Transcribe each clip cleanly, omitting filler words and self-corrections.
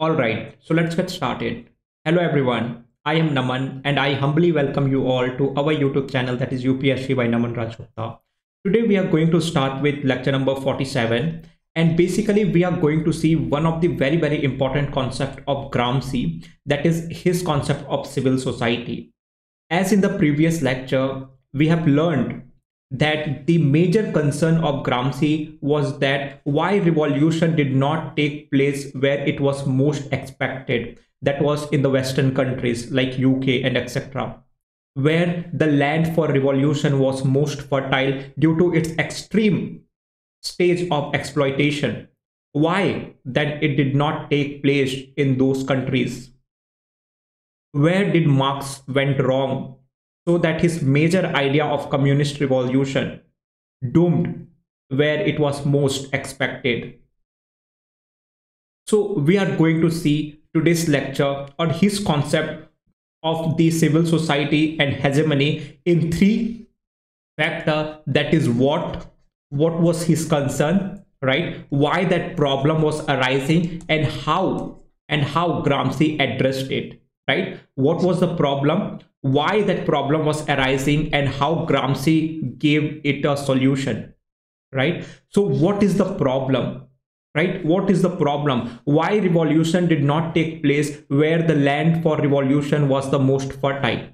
All right, so let's get started. Hello everyone, I am Naman and I humbly welcome you all to our YouTube channel, that is UPSC by Naman Gupta. Today we are going to start with lecture number 47, and basically we are going to see one of the very important concept of Gramsci, that is his concept of civil society. As in the previous lecture, we have learned that the major concern of Gramsci was that why revolution did not take place where it was most expected, that was in the Western countries like UK and etc., where the land for revolution was most fertile due to its extreme stage of exploitation. Why that it did not take place in those countries? Where did Marx went wrong so that his major idea of communist revolution doomed where it was most expected? So we are going to see today's lecture on his concept of the civil society and hegemony in three factor, that is what was his concern, right? Why that problem was arising and how Gramsci addressed it, right? What was the problem, why that problem was arising, and how Gramsci gave it a solution, right? So what is the problem, right? What is the problem? Why revolution did not take place where the land for revolution was the most fertile,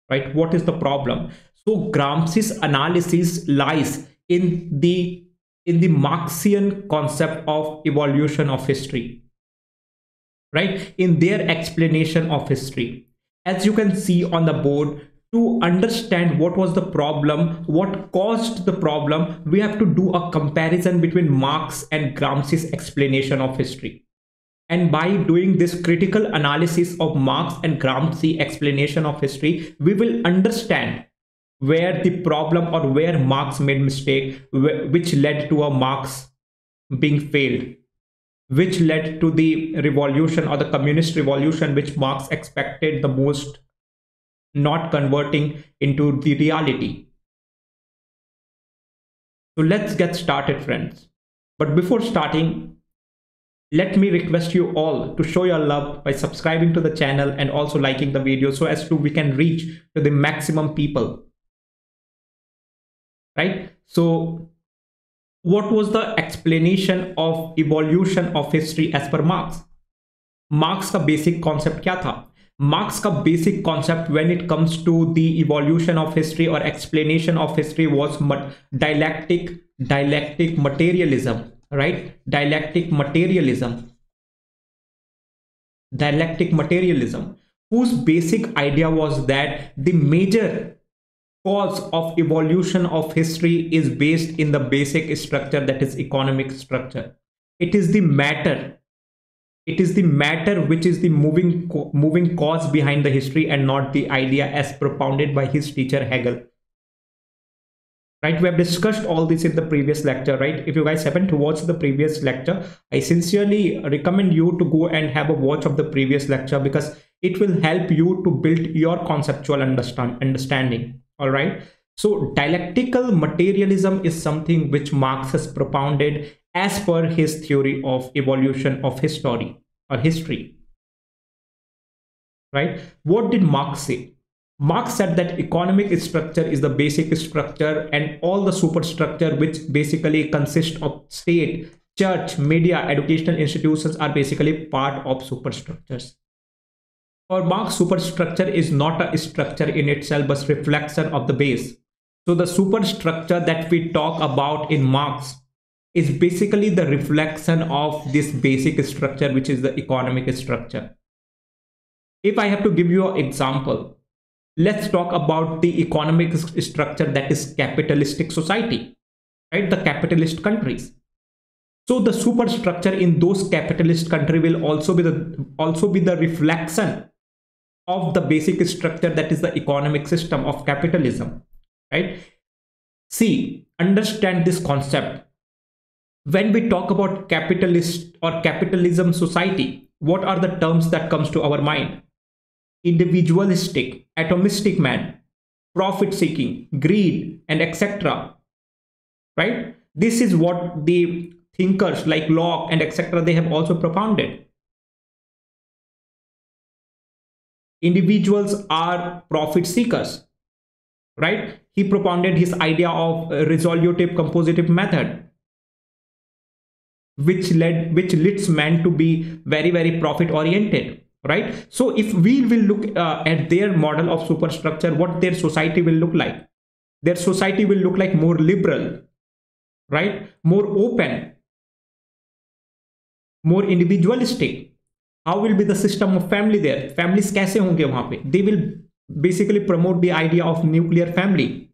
right? What is the problem? So Gramsci's analysis lies in the Marxian concept of evolution of history, right? In their explanation of history. As you can see on the board, to understand what was the problem, what caused the problem, we have to do a comparison between Marx and Gramsci's explanation of history. And by doing this critical analysis of Marx and Gramsci explanation of history, we will understand where the problem or where Marx made mistake, which led to a Marx being failed, which led to the revolution or the communist revolution which Marx expected the most not converting into the reality. So let's get started, friends. But before starting, let me request you all to show your love by subscribing to the channel and also liking the video so as to we can reach to the maximum people, right? So what was the explanation of evolution of history as per Marx? Marx का basic concept क्या था? Marx का basic concept when it comes to the evolution of history और explanation of history was dialectic materialism, right? Dialectic materialism, whose basic idea was that the major cause of evolution of history is based in the basic structure, that is economic structure. It is the matter which is the moving cause behind the history and not the idea as propounded by his teacher Hegel, right? We have discussed all this in the previous lecture, right? If you guys haven't watched the previous lecture, I sincerely recommend you to go and have a watch of the previous lecture, because it will help you to build your conceptual understanding. All right, so dialectical materialism is something which Marx has propounded as per his theory of evolution of history or history, right? What did Marx say? Marx said that economic structure is the basic structure and all the superstructure which basically consist of state, church, media, educational institutions are basically part of superstructures. For Marx, superstructure is not a structure in itself but reflection of the base. So the superstructure that we talk about in Marx is basically the reflection of this basic structure, which is the economic structure. If I have to give you an example, let's talk about the economic structure that is capitalistic society, right? The capitalist countries. So the superstructure in those capitalist country will also be the reflection of the basic structure, that is the economic system of capitalism, right? See, understand this concept. When we talk about capitalist or capitalism society, what are the terms that comes to our mind? Individualistic, atomistic man, profit seeking, greed, and etc., right? This is what the thinkers like Locke and etc., they have also propounded. Individuals are profit seekers, right? He propounded his idea of resolutive compositive method, which leads men to be very, very profit oriented, right? So if we will look at their model of superstructure, what their society will look like, their society will look like more liberal, right? More open, more individualistic. How will be the system of family there? Families कैसे होंगे वहां पे? They will basically promote the idea of nuclear family,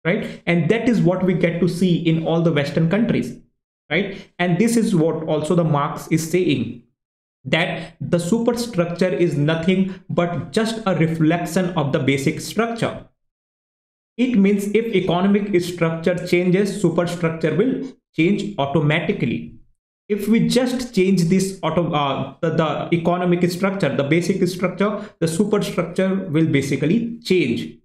right? And that is what we get to see in all the Western countries, right? And this is what also the Marx is saying, that the superstructure is nothing but just a reflection of the basic structure. It means if economic structure changes, superstructure will change automatically. If we just change this the economic structure, the basic structure, the superstructure will basically change,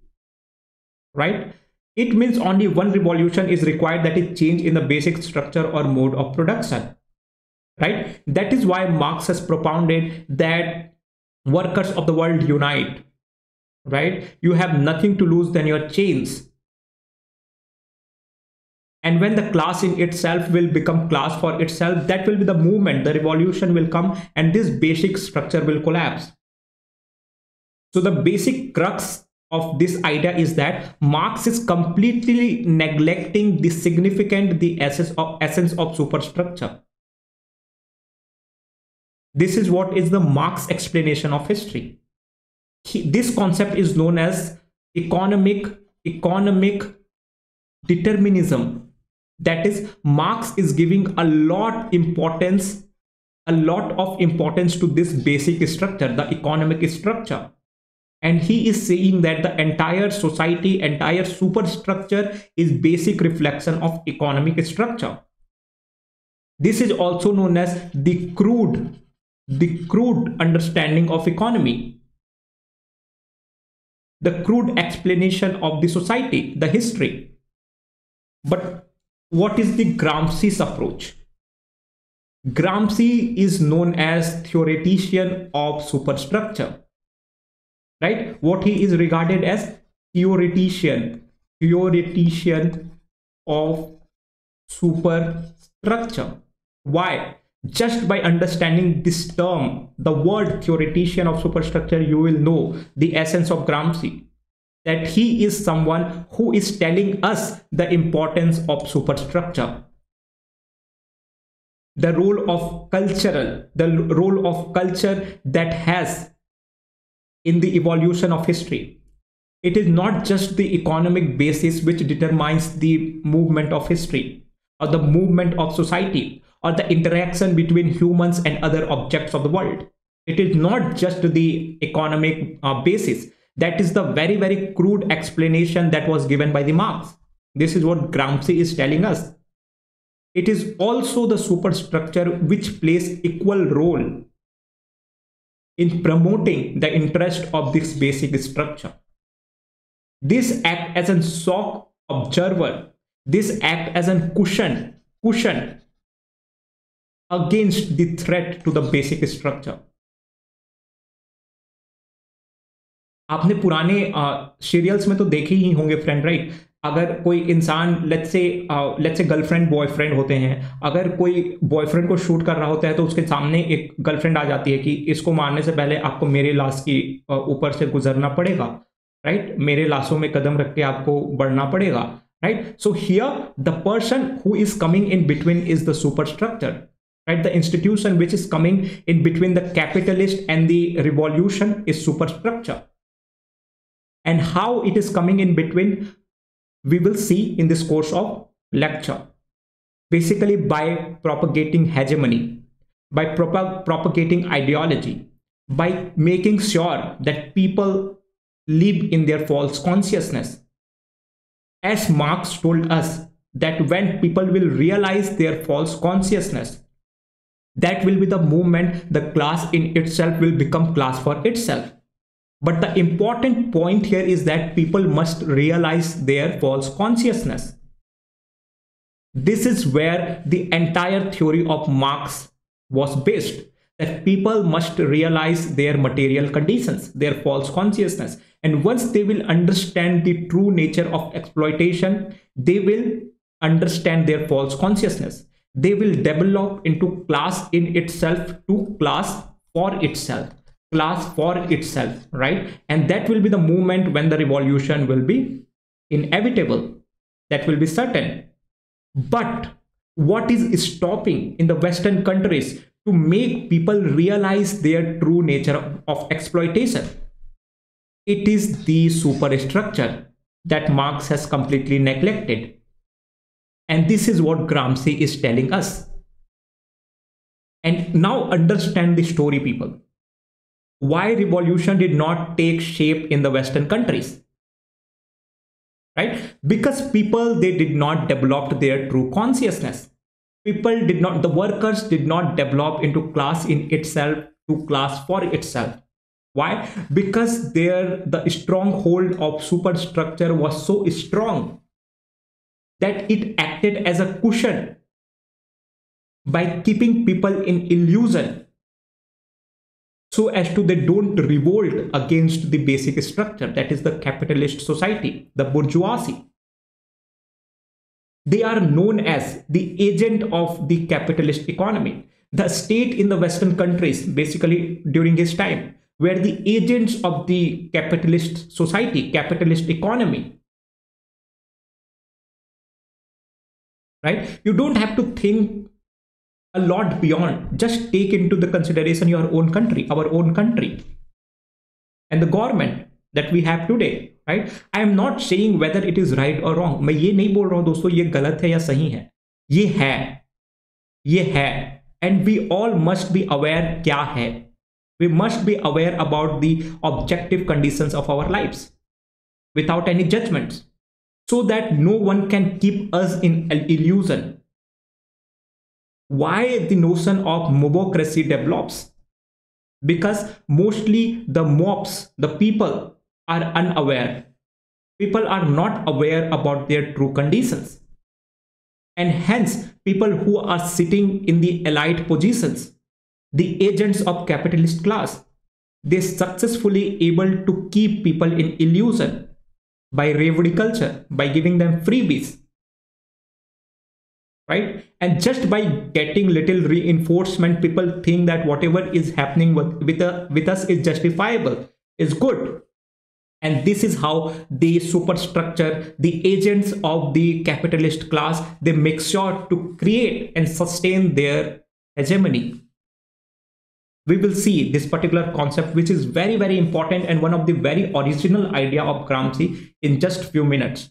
right? It means only one revolution is required, that is change in the basic structure or mode of production, right? That is why Marx has propounded that workers of the world unite, right? You have nothing to lose than your chains. And when the class in itself will become class for itself, that will be the movement, the revolution will come, and this basic structure will collapse. So the basic crux of this idea is that Marx is completely neglecting the significant, the essence of superstructure. This is what is the Marx explanation of history. This concept is known as economic determinism. That is, Marx is giving a lot of importance to this basic structure, the economic structure. And he is saying that the entire society, entire superstructure is basic reflection of economic structure. This is also known as the crude understanding of economy, the crude explanation of the society, the history. But what is the Gramsci's approach? Gramsci is known as theoretician of superstructure, right? What he is regarded as theoretician of superstructure. Why? Just by understanding this term, the word theoretician of superstructure, you will know the essence of Gramsci, that he is someone who is telling us the importance of superstructure, the role of culture that has in the evolution of history. It is not just the economic basis which determines the movement of history or the movement of society or the interaction between humans and other objects of the world. It is not just the economic basis. That is the very, very crude explanation that was given by the Marx. This is what Gramsci is telling us. It is also the superstructure which plays equal role in promoting the interest of this basic structure. This act as a shock observer, this act as a cushion against the threat to the basic structure. आपने पुराने serials में तो देखे ही होंगे friend, right? अगर कोई इंसान let's say girlfriend boyfriend होते हैं, अगर कोई बॉयफ्रेंड को शूट कर रहा होता है तो उसके सामने एक गर्लफ्रेंड आ जाती है कि इसको मारने से पहले आपको मेरे लाश की ऊपर से गुजरना पड़ेगा, राइट? मेरे लाशों में कदम रख के आपको बढ़ना पड़ेगा, right? So here the person who is coming in between is the superstructure, right? The institution which is coming in between the capitalist and the revolution is superstructure. And how it is coming in between, we will see in this course of lecture. Basically by propagating hegemony, by propagating ideology, by making sure that people live in their false consciousness. As Marx told us, that when people will realize their false consciousness, that will be the movement, the class in itself will become class for itself. But the important point here is that people must realize their false consciousness. This is where the entire theory of Marx was based, that people must realize their material conditions, their false consciousness. And once they will understand the true nature of exploitation, they will understand their false consciousness. They will develop into class in itself to class for itself, right? And that will be the moment when the revolution will be inevitable. That will be certain. But what is stopping in the Western countries to make people realize their true nature of exploitation? It is the superstructure that Marx has completely neglected. And this is what Gramsci is telling us. And now understand the story, people. Why revolution did not take shape in the Western countries? Right? Because people, they did not develop their true consciousness. The workers did not develop into class in itself, to class for itself. Why? Because the stronghold of superstructure was so strong that it acted as a cushion by keeping people in illusion, so as to they don't revolt against the basic structure, that is the capitalist society, the bourgeoisie. They are known as the agent of the capitalist economy. The state in the Western countries, basically during his time, were the agents of the capitalist society, capitalist economy. Right? You don't have to think a lot beyond. Just take into the consideration your own country, our own country, and the government that we have today. Right? I am not saying whether it is right or wrong. मैं ये नहीं बोल रहा हूं दोस्तों ये गलत है या सही है. ये है. And we all must be aware क्या है. We must be aware about the objective conditions of our lives without any judgments, so that no one can keep us in illusion. Why the notion of mobocracy develops? Because mostly the mobs, the people, are unaware. People are not aware about their true conditions. And hence, people who are sitting in the elite positions, the agents of capitalist class, they successfully able to keep people in illusion by revenue culture, by giving them freebies. Right? And just by getting little reinforcement, people think that whatever is happening with us is justifiable, is good. And this is how the superstructure, the agents of the capitalist class, they make sure to create and sustain their hegemony. We will see this particular concept, which is very, very important and one of the very original idea of Gramsci, in just few minutes.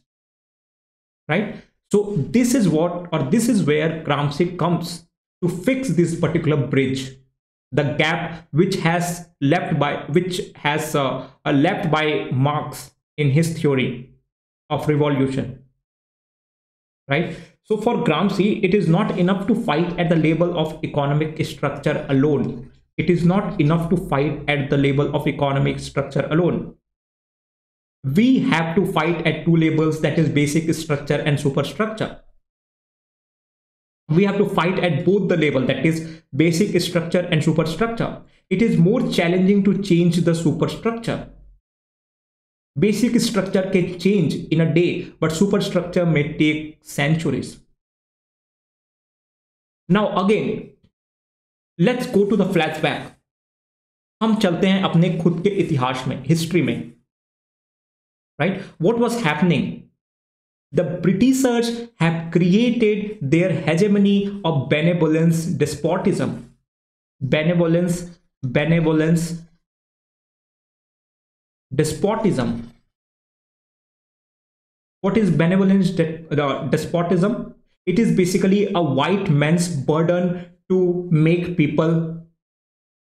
Right? So this is where Gramsci comes to fix this particular bridge, the gap which has left by Marx in his theory of revolution. Right? So for Gramsci, it is not enough to fight at the level of economic structure alone. It is not enough to fight at the level of economic structure alone. We have to fight at two levels, that is basic structure and superstructure. We have to fight at both the level, that is basic structure and superstructure. It is more challenging to change the superstructure. Basic structure can change in a day, but superstructure may take centuries. Now again, let's go to the flashback. हम चलते हैं अपने खुद के इतिहास में, history में. Right? What was happening? The Britishers have created their hegemony of benevolence despotism. Benevolence despotism. What is benevolence despotism? It is basically a white man's burden to make people,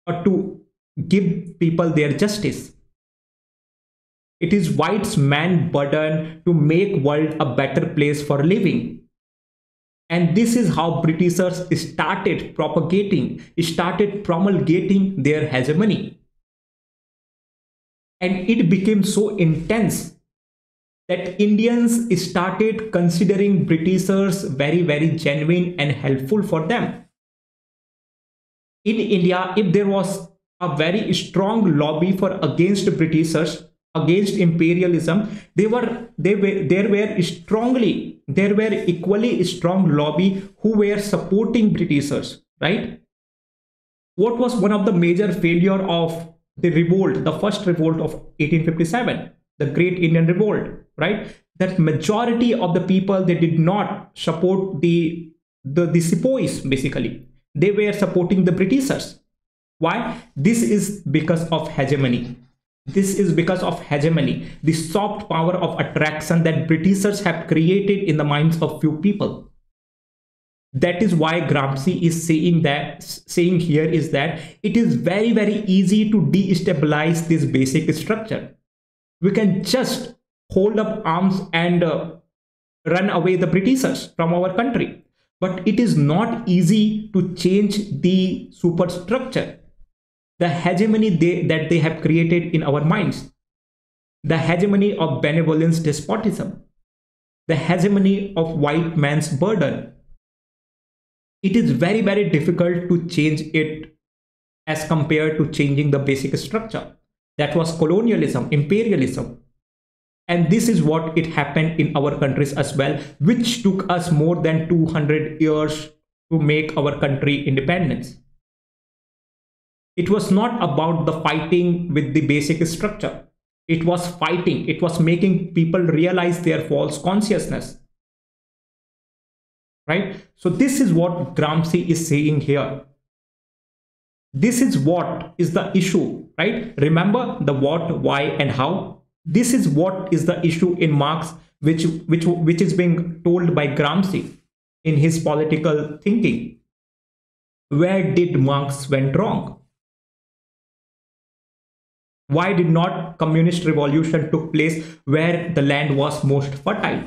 or to give people their justice. It is white man's burden to make world a better place for living. And this is how Britishers started promulgating their hegemony. And it became so intense that Indians started considering Britishers very, very genuine and helpful for them. in India, if there was a very strong lobby for against Britishers, against imperialism, there were equally strong lobby who were supporting Britishers, right? What was one of the major failure of the revolt, the first revolt of 1857, the Great Indian Revolt, right? That majority of the people, they did not support the sepoys. Basically, they were supporting the Britishers. Why? This is because of hegemony. This is because of hegemony, the soft power of attraction that Britishers have created in the minds of few people. That is why Gramsci is saying here is that it is very easy to destabilize this basic structure. We can just hold up arms and run away the Britishers from our country, but it is not easy to change the superstructure, the hegemony that they have created in our minds, the hegemony of benevolence despotism, the hegemony of white man's burden. It is very difficult to change it as compared to changing the basic structure. That was colonialism, imperialism. And this is what it happened in our countries as well, which took us more than 200 years to make our country independence. It was not about the fighting with the basic structure. It was fighting. It was making people realize their false consciousness. Right? So this is what Gramsci is saying here. This is what is the issue, right? Remember the what, why, and how. This is what is the issue in Marx, which is being told by Gramsci in his political thinking. Where did Marx went wrong? Why did not communist revolution took place where the land was most fertile?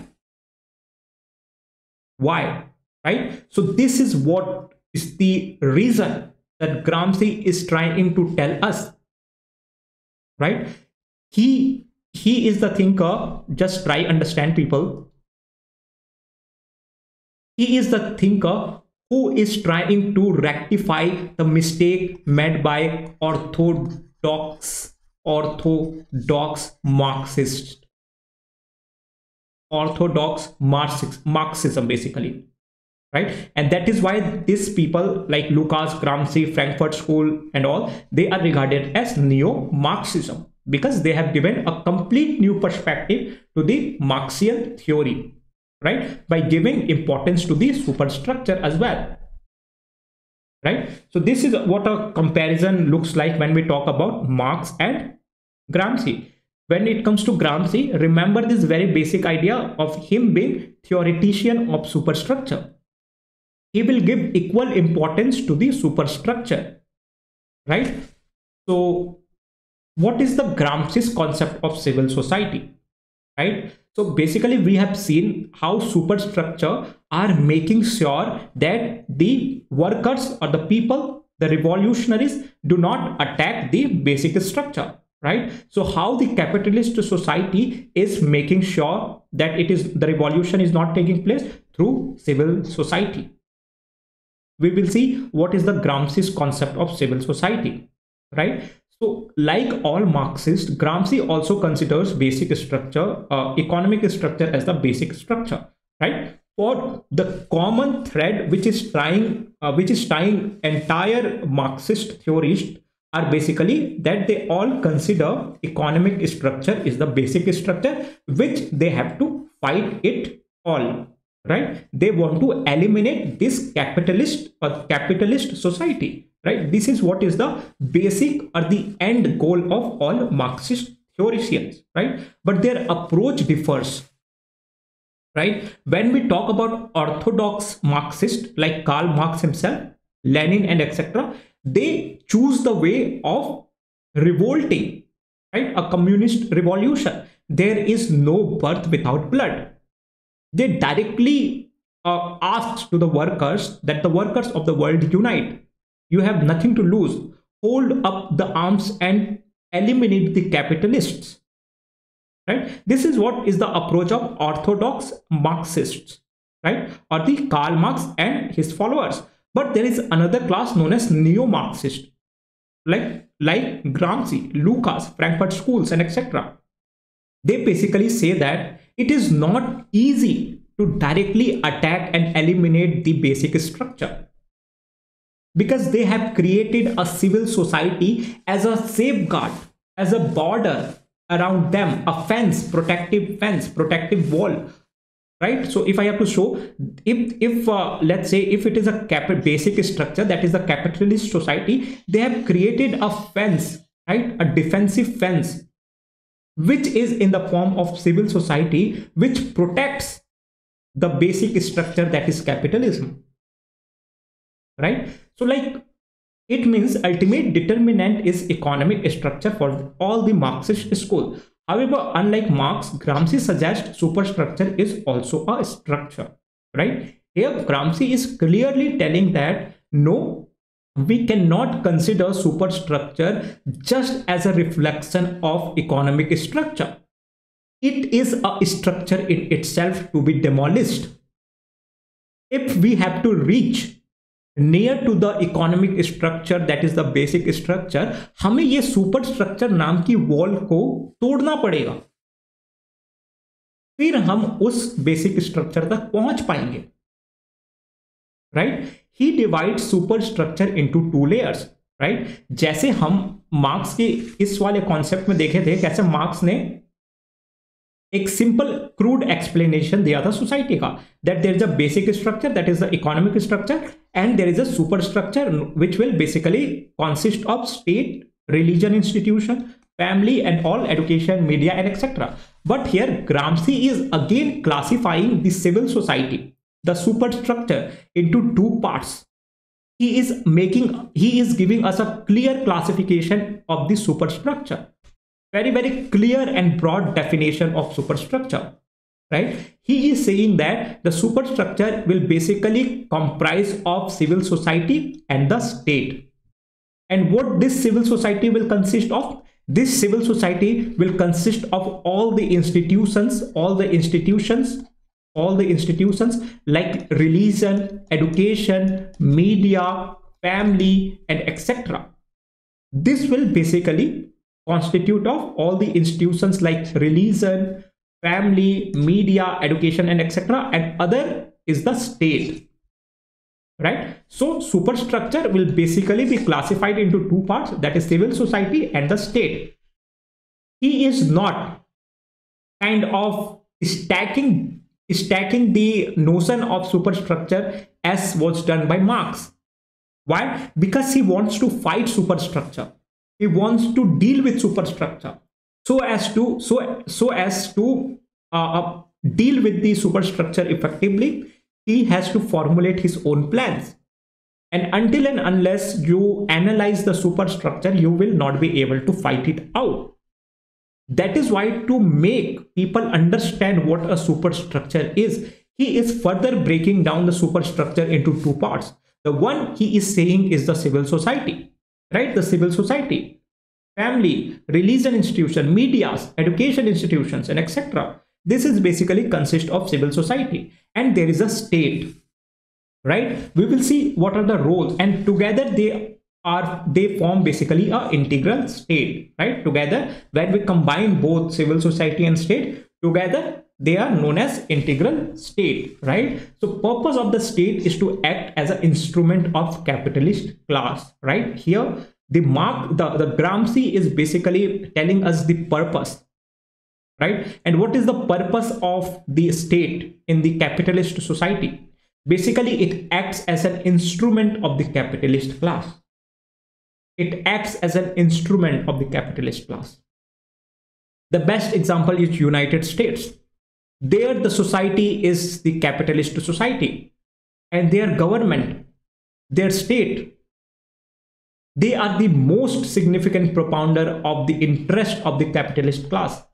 Why? Right? So this is what is the reason that Gramsci is trying to tell us. Right? He is the thinker. Just try understand, people. He is the thinker who is trying to rectify the mistake made by orthodox Marxism, basically, right? And that is why these people like Lucas, Gramsci, Frankfurt School and all, they are regarded as neo-Marxism because they have given a complete new perspective to the Marxian theory, right? By giving importance to the superstructure as well, right? So this is what a comparison looks like when we talk about Marx and Gramsci. When it comes to Gramsci, remember this very basic idea of him being theoretician of superstructure. He will give equal importance to the superstructure, right? So what is the Gramsci's concept of civil society, right? So basically we have seen how superstructure are making sure that the workers or the people, the revolutionaries, do not attack the basic structure. Right? So how the capitalist society is making sure that the revolution is not taking place through civil society. We will see what is the Gramsci's concept of civil society, right? So like all Marxists, Gramsci also considers basic structure, economic structure as the basic structure, right? For the common thread which is tying entire Marxist theorists are basically that they all consider economic structure is the basic structure which they have to fight it all, right? They want to eliminate this capitalist society, right? This is what is the basic or the end goal of all Marxist theologians, right? But their approach differs, right? When we talk about orthodox Marxist like Karl Marx himself, Lenin and etc., they choose the way of revolting, right? A communist revolution. There is no birth without blood. They directly asked to the workers that the workers of the world unite. You have nothing to lose. Hold up the arms and eliminate the capitalists, right? This is what is the approach of orthodox Marxists, right? Or the Karl Marx and his followers. But there is another class known as neo-Marxist, like Gramsci, Lucas, Frankfurt schools, and etc. They basically say that it is not easy to directly attack and eliminate the basic structure, because they have created a civil society as a safeguard, as a border around them, a fence, protective wall, right? So if I have to show, if let's say if it is a basic structure, that is the capitalist society, they have created a fence, right, a defensive fence, which is in the form of civil society, which protects the basic structure, that is capitalism, right? So like, it means ultimate determinant is economic structure for all the Marxist school. However, unlike Marx, Gramsci suggests superstructure is also a structure, right? Here, Gramsci is clearly telling that no, we cannot consider superstructure just as a reflection of economic structure. It is a structure in itself to be demolished. If we have to reach near to the economic structure, that is the basic structure, हमें ये superstructure नाम की wall को तोड़ना पड़ेगा, फिर हम उस basic structure तक पहुंच पाएंगे, right? He divides superstructure into two layers, right? जैसे हम मार्क्स के इस वाले कॉन्सेप्ट में देखे थे, कैसे मार्क्स ने एक सिंपल क्रूड एक्सप्लेनेशन दिया था सोसाइटी का, that there is a basic structure, that is the economic structure, and there is a super structure which will basically consist of state, religion institution, family and all, education, media and etc. But here Gramsci is again classifying the civil society, the superstructure, into two parts. He is giving us a clear classification of the superstructure, very clear and broad definition of superstructure, right? He is saying that the superstructure will basically comprise of civil society and the state. And what this civil society will consist of? This civil society will consist of all the institutions like religion, education, media, family and etc. This will basically constitute of all the institutions like religion, family, media, education and etc. and other is the state, right? So superstructure will basically be classified into two parts, that is civil society and the state. He is not kind of stacking the notion of superstructure as was done by Marx. Why? Because he wants to fight superstructure. He wants to deal with superstructure so as to deal with the superstructure effectively. He has to formulate his own plans, and until and unless you analyze the superstructure, you will not be able to fight it out. That is why, to make people understand what a superstructure is, he is further breaking down the superstructure into two parts. The one he is saying is the civil society, right? The civil society, family, religion institution, medias, education institutions and etc. This is basically consist of civil society, and there is a state, right? We will see what are the roles, and together they form basically a integral state, right? Together, when we combine both civil society and state together, they are known as integral state, right? So purpose of the state is to act as an instrument of capitalist class, right? Here the Gramsci is basically telling us the purpose, right? And what is the purpose of the state in the capitalist society? Basically, it acts as an instrument of the capitalist class. It acts as an instrument of the capitalist class. The best example is United States. There the society is the capitalist society, and their government, their state, they are the most significant propounder of the interest of the capitalist class,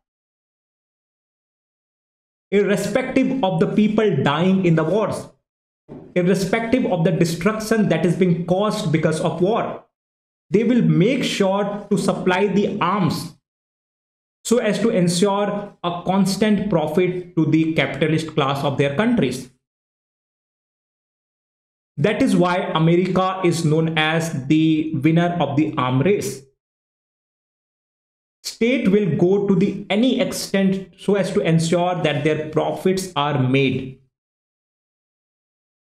irrespective of the people dying in the wars, irrespective of the destruction that is being caused because of war. They will make sure to supply the arms so as to ensure a constant profit to the capitalist class of their countries. That is why America is known as the winner of the arm race. State will go to the any extent so as to ensure that their profits are made.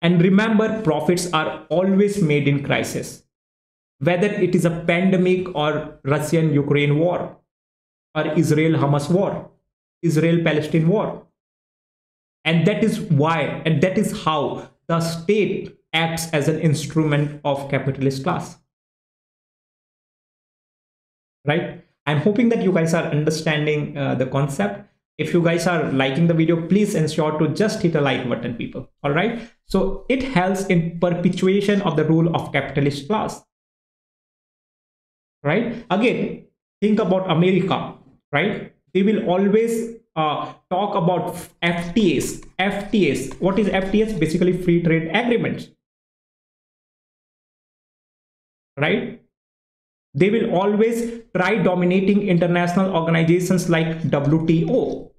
And remember, profits are always made in crisis, whether it is a pandemic or Russian-Ukraine war or Israel-Hamas war, Israel-Palestine war. And that is why, and that is how the state acts as an instrument of capitalist class. Right? I'm hoping that you guys are understanding the concept. If you guys are liking the video, please ensure to just hit a like button, people. All right. So it helps in perpetuation of the rule of capitalist class. Right. Again, think about America. Right. They will always talk about FTAs. FTAs. What is FTAs? Basically, free trade agreements. Right. They will always try dominating international organizations like WTO,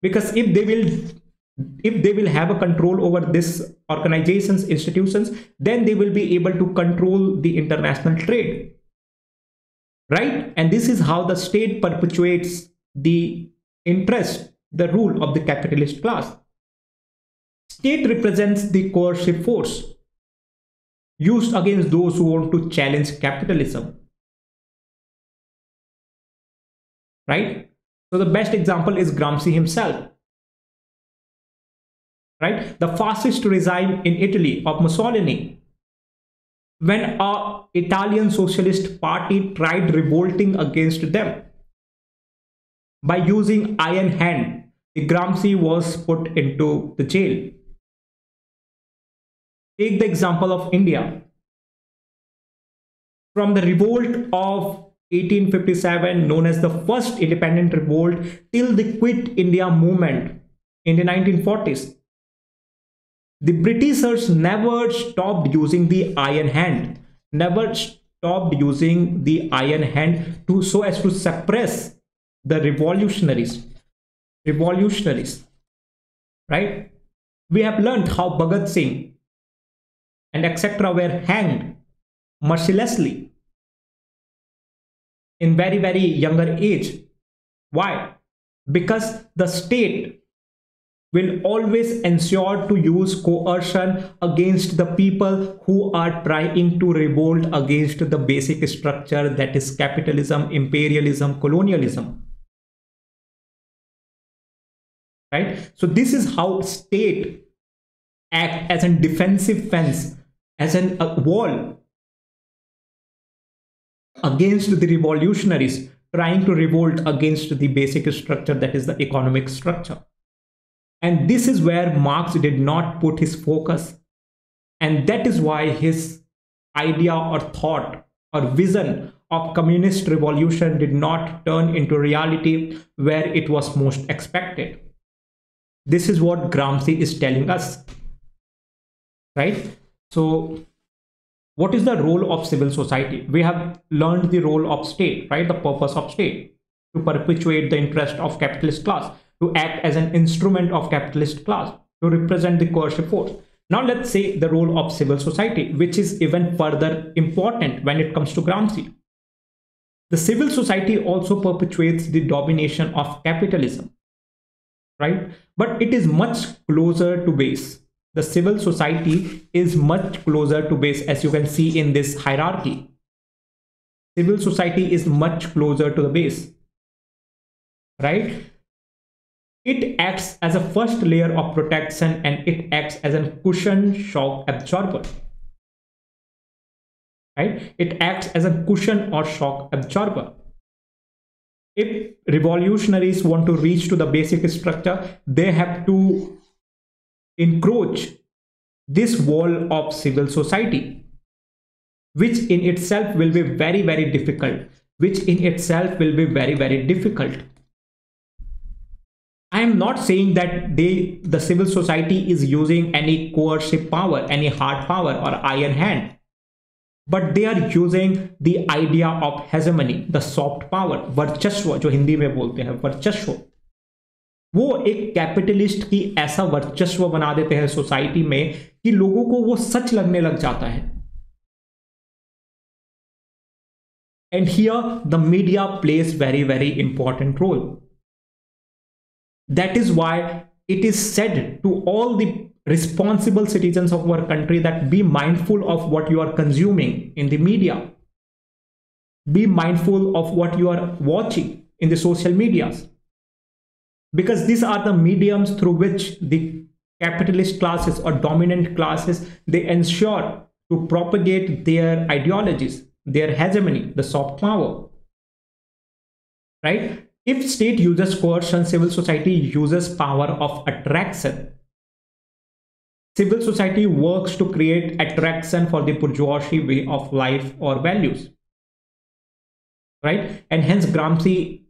because if they will have a control over this organizations, institutions, then they will be able to control the international trade. Right? And this is how the state perpetuates the interest, the rule of the capitalist class. State represents the coercive force used against those who want to challenge capitalism. Right? So the best example is Gramsci himself. Right? The fascist regime in Italy of Mussolini, when an Italian socialist party tried revolting against them by using iron hand, Gramsci was put into the jail. Take the example of India. From the revolt of 1857, known as the first independent revolt, till the Quit India movement in the 1940s, the Britishers never stopped using the iron hand, never stopped using the iron hand so as to suppress the revolutionaries. Right? We have learned how Bhagat Singh and etc. were hanged mercilessly in very, very younger age. Why? Because the state will always ensure to use coercion against the people who are trying to revolt against the basic structure, that is capitalism, imperialism, colonialism. Right? So this is how state act as a defensive fence, as a wall against the revolutionaries trying to revolt against the basic structure, that is the economic structure. And this is where Marx did not put his focus. And that is why his idea or thought or vision of communist revolution did not turn into reality where it was most expected. This is what Gramsci is telling us. Right? So what is the role of civil society? We have learned the role of state, right? The purpose of state to perpetuate the interest of capitalist class, to act as an instrument of capitalist class, to represent the coercive force. Now let's say the role of civil society, which is even further important when it comes to Gramsci. The civil society also perpetuates the domination of capitalism, right? But it is much closer to base. The civil society is much closer to base, as you can see in this hierarchy. Civil society is much closer to the base, right? It acts as a first layer of protection, and it acts as a cushion shock absorber, right? It acts as a cushion or shock absorber. If revolutionaries want to reach to the basic structure, they have to encroach this wall of civil society, which in itself will be very, very difficult, I am not saying that the civil society is using any coercive power, any hard power or iron hand, but they are using the idea of hegemony, the soft power, वर्चस्व, जो हिंदी में बोलते हैं वर्चस्व, वो एक capitalist की ऐसा वर्चस्व बना देते हैं सोसाइटी में कि लोगों को वो सच लगने लग जाता है। And here the media plays very very important role. That is why it is said to all the responsible citizens of our country that be mindful of what you are consuming in the media. Be mindful of what you are watching in the social medias. Because these are the mediums through which the capitalist classes or dominant classes, they ensure to propagate their ideologies, their hegemony, the soft power. Right? If state uses coercion, civil society uses power of attraction. Civil society works to create attraction for the bourgeoisie way of life or values. Right? And hence Gramsci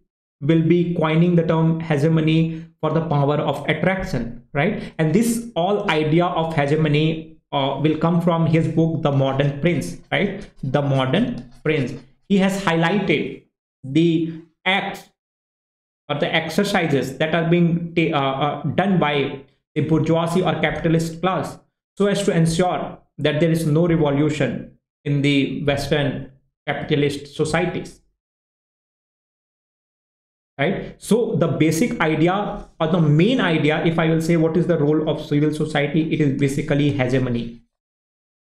will be coining the term hegemony for the power of attraction. Right? And this all idea of hegemony will come from his book, The Modern Prince. Right? The Modern Prince. He has highlighted the acts or the exercises that are being done by the bourgeoisie or capitalist class so as to ensure that there is no revolution in the Western capitalist societies. Right? So the basic idea or the main idea, if I will say what is the role of civil society, it is basically hegemony.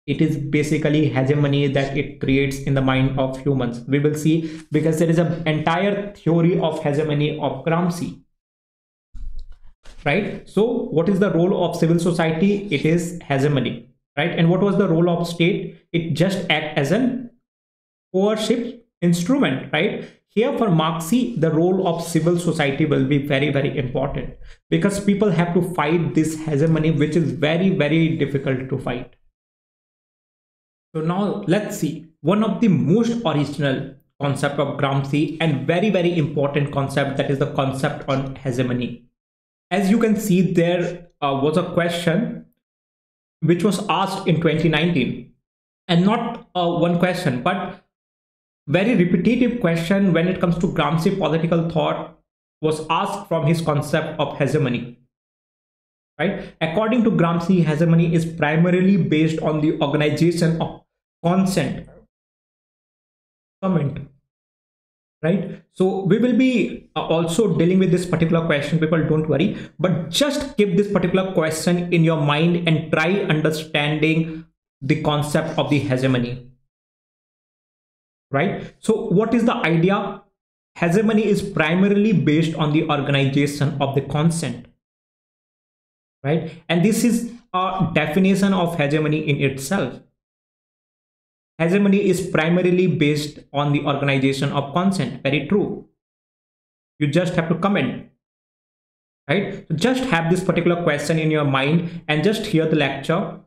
It is basically hegemony that it creates in the mind of humans. We will see, because there is an entire theory of hegemony of Gramsci. Right? So what is the role of civil society? It is hegemony. Right? And what was the role of state? It just acts as an coercive instrument. Right? Here for Marxi, the role of civil society will be very, very important, because people have to fight this hegemony, which is very, very difficult to fight. So now let's see one of the most original concept of Gramsci and very, very important concept, that is the concept on hegemony. As you can see, there was a question which was asked in 2019, and not one question, but very repetitive question when it comes to Gramsci political thought was asked from his concept of hegemony. Right? According to Gramsci, hegemony is primarily based on the organization of consent. Comment. Right? So we will be also dealing with this particular question, people, don't worry, but just keep this particular question in your mind and try understanding the concept of the hegemony. Right? So what is the idea? Hegemony is primarily based on the organization of the consent. Right? And this is a definition of hegemony in itself. Hegemony is primarily based on the organization of consent. Very true. You just have to comment. Right? So just have this particular question in your mind and just hear the lecture.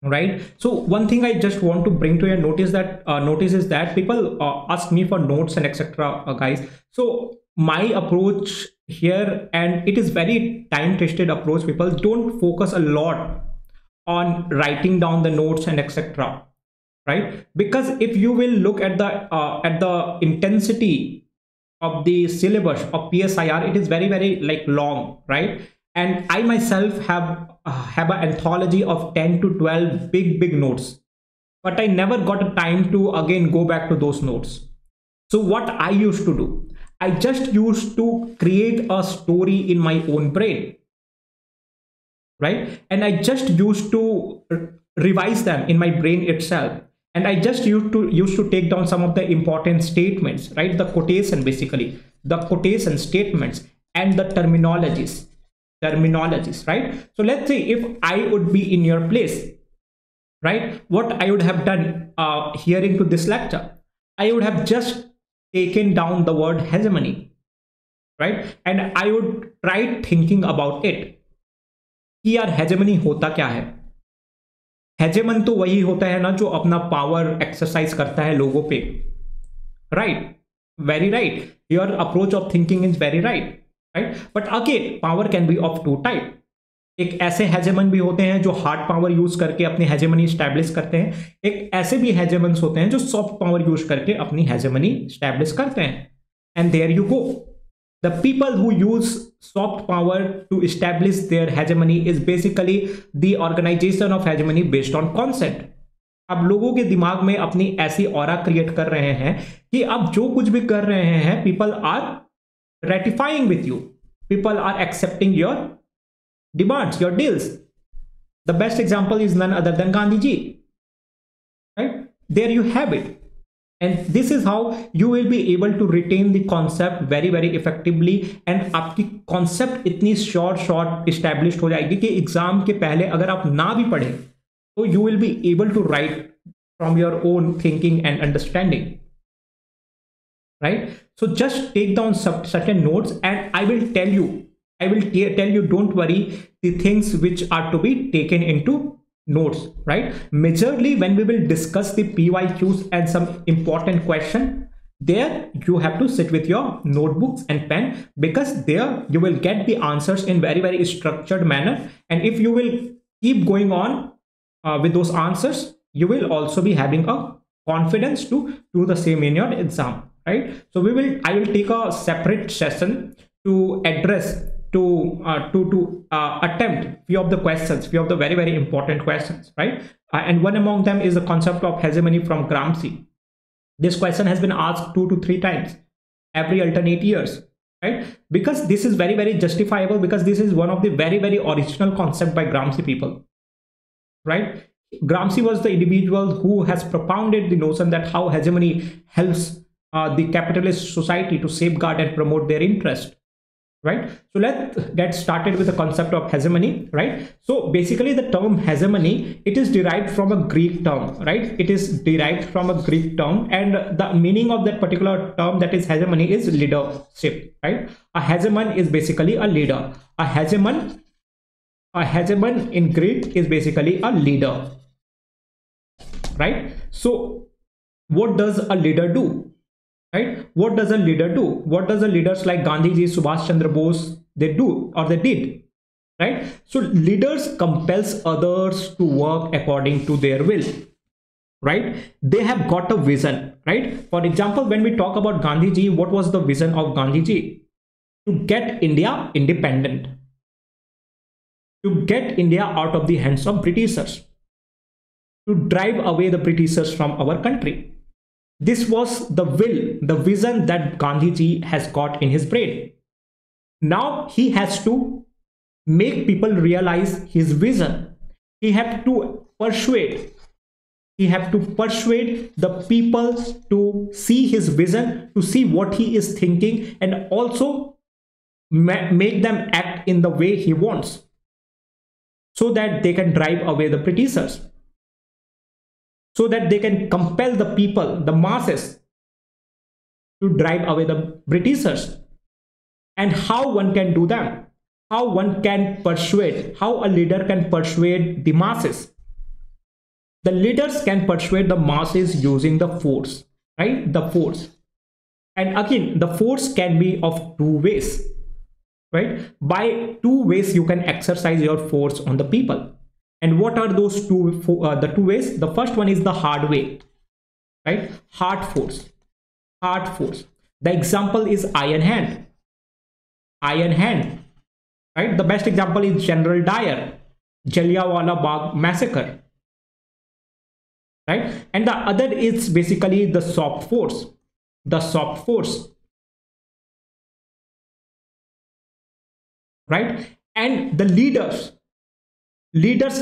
Right? So one thing I just want to bring to your notice is that people ask me for notes and etc. Guys. So my approach here, and it is very time tested approach, people, don't focus a lot on writing down the notes and etc. Right? Because if you will look at the intensity of the syllabus of PSIR, it is very, very like long. Right? And I myself have an anthology of 10 to 12 big notes, but I never got a time to again go back to those notes. So what I used to do, I just used to create a story in my own brain. Right? And I just used to revise them in my brain itself. And I just used to take down some of the important statements, right? The quotation, basically, the quotation statements and the terminologies, right? So let's say if I would be in your place, right? What I would have done hearing to this lecture, I would have just taken down the word hegemony, right? And I would try thinking about it. कि यार hegemony होता क्या है? हेजेमन तो वही होता है ना जो अपना पावर एक्सरसाइज करता है लोगों पे, right? Very right, your approach of thinking is very right, right? But again power can be of two type. एक ऐसे हेजेमन भी होते हैं जो हार्ड पावर यूज करके अपनी हेजेमनी स्टैब्लिश करते हैं, एक ऐसे भी हेजेमन्स होते हैं जो सॉफ्ट पावर यूज करके अपनी हेजेमनी स्टैब्लिश करते हैं. And there you go, The people who use soft power to establish their hegemony is basically the organization of hegemony based on consent. अब लोगों के दिमाग में अपनी ऐसी ऑरा क्रिएट कर रहे हैं कि अब जो कुछ भी कर रहे हैं, people are ratifying with you, people are accepting your demands, your deals. The best example is none other than Gandhi ji, right? There you have it. And this is how you will be able to retain the concept very very effectively. And आपकी concept इतनी short established हो जाएगी कि exam के पहले अगर आप ना भी पढ़े तो you will be able to write from your own thinking and understanding, right? So just take down certain notes and I will tell you, don't worry, the things which are to be taken into notes, right? Majorly when we will discuss the PYQs and some important question, there you have to sit with your notebooks and pen, because there you will get the answers in very very structured manner. And if you will keep going on with those answers, you will also be having a confidence to do the same in your exam, right? So I will take a separate session to address to attempt few of the questions, few of the very very important questions, right? And one among them is the concept of hegemony from Gramsci. This question has been asked 2 to 3 times every alternate years, right? Because this is very very justifiable, because this is one of the very very original concept by Gramsci people, right? Gramsci was the individual who has propounded the notion that how hegemony helps the capitalist society to safeguard and promote their interest, right? So let's get started with the concept of hegemony, right? So basically the term hegemony, it is derived from a Greek term, right? It is derived from a Greek term, and the meaning of that particular term, that is hegemony, is leadership, right? A hegemon is basically a leader. A hegemon in Greek is basically a leader, right? So what does a leader do? Right? What does a leader do? What does the leaders like Gandhi ji, Subhash Chandra Bose, they do or they did, right? So leaders compels others to work according to their will, right? They have got a vision, right? For example, when we talk about Gandhi ji, what was the vision of Gandhi ji? To get India independent, to get India out of the hands of Britishers, to drive away the Britishers from our country. This was the will, the vision that Gandhi ji has got in his brain. Now he has to make people realize his vision. He have to persuade the people to see his vision, to see what he is thinking, and also make them act in the way he wants, so that they can drive away the Britishers, so that they can compel the people, the masses, to drive away the Britishers. And how one can do that? How one can persuade, how a leader can persuade the masses? The leaders can persuade the masses using the force, right? The force. And again, the force can be of 2 ways, right? By 2 ways you can exercise your force on the people. And what are those the 2 ways? The first one is the hard way, right? Hard force. The example is iron hand, right? The best example is General Dyer, Jallianwala Bagh massacre, right? And the other is basically the soft force, right? And the leaders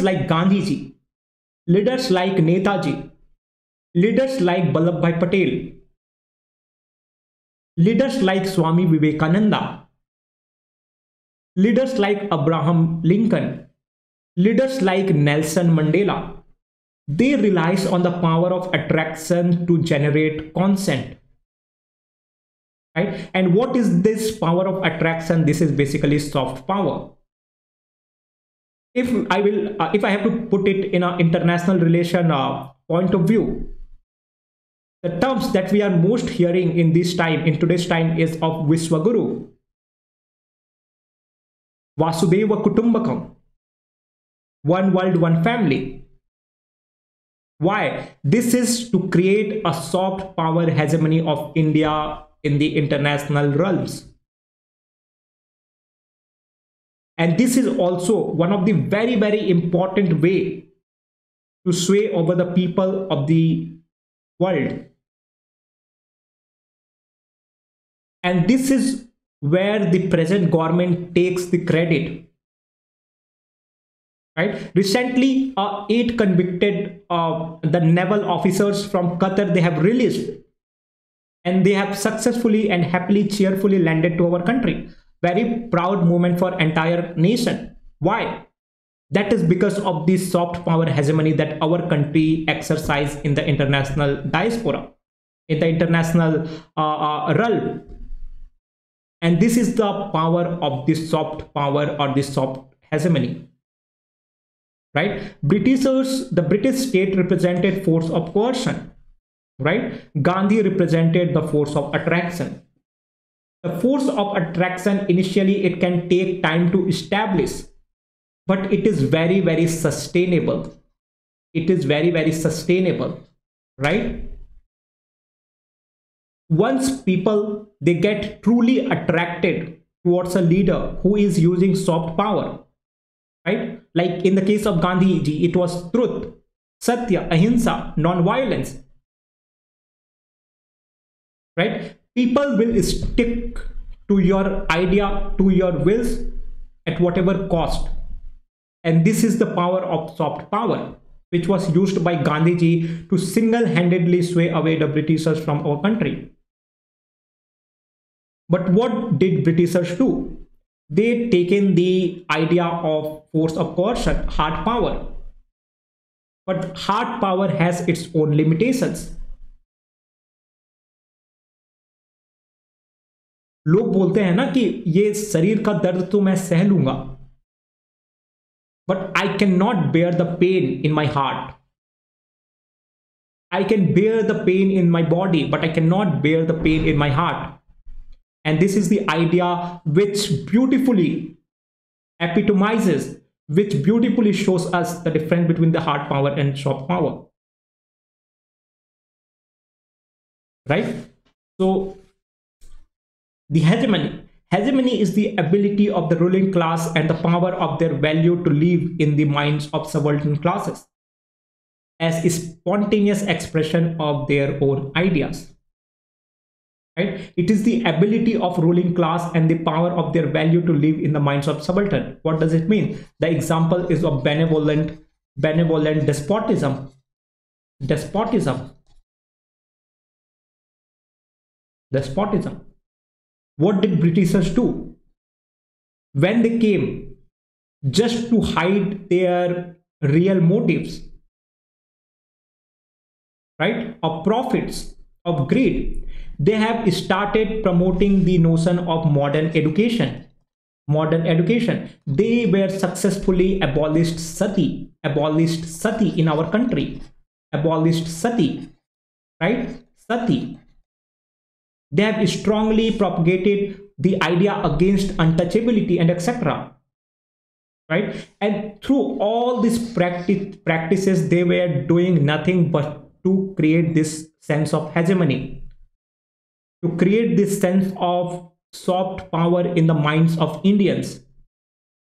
like Gandhi ji, leaders like Netaji, leaders like Vallabhbhai Patel, leaders like Swami Vivekananda, leaders like Abraham Lincoln, leaders like Nelson Mandela, they relies on the power of attraction to generate consent, right? And what is this power of attraction? This is basically soft power. If I have to put it in an international relation point of view, the terms that we are most hearing in today's time is of Vishwaguru, Vasudeva Kutumbakam, one world, one family. Why? This is to create a soft power hegemony of India in the international realms. And this is also one of the very, very important way to sway over the people of the world. And this is where the present government takes the credit. Right? Recently, 8 convicted the naval officers from Qatar, they have released, and they have successfully and happily, cheerfully landed to our country. Very proud moment for entire nation. Why? That is because of the soft power hegemony that our country exercise in the international diaspora, in the international realm. And this is the power of the soft power or the soft hegemony. Right? Britishers, the British state represented force of coercion. Right? Gandhi represented the force of attraction. The force of attraction, initially it can take time to establish, but it is very, very sustainable. It is very, very sustainable. Right? Once people, they get truly attracted towards a leader who is using soft power, right? Like in the case of Gandhi ji, it was truth, satya, ahimsa, non-violence, right? People will stick to your idea, to your wills at whatever cost. And this is the power of soft power, which was used by Gandhi ji to single-handedly sway away the Britishers from our country. But what did Britishers do? They taken the idea of force of coercion, hard power. But hard power has its own limitations. लोग बोलते हैं ना कि ये शरीर का दर्द तो मैं सह लूंगा, but I cannot bear the pain in my heart. I can bear the pain in my body, but I cannot bear the pain in my heart. And this is the idea which beautifully epitomizes, which beautifully shows us the difference between the hard power and soft power. Right? So, the hegemony. Hegemony is the ability of the ruling class and the power of their value to live in the minds of subaltern classes as a spontaneous expression of their own ideas. Right? It is the ability of ruling class and the power of their value to live in the minds of subaltern. What does it mean? The example is of benevolent despotism. Despotism. What did Britishers do? When they came, just to hide their real motives, right, of profits, of greed, they have started promoting the notion of modern education. They were successfully abolished sati in our country. Abolished sati, right? Sati. They have strongly propagated the idea against untouchability and etc. Right? And through all these practices, they were doing nothing but to create this sense of hegemony, to create this sense of soft power in the minds of Indians,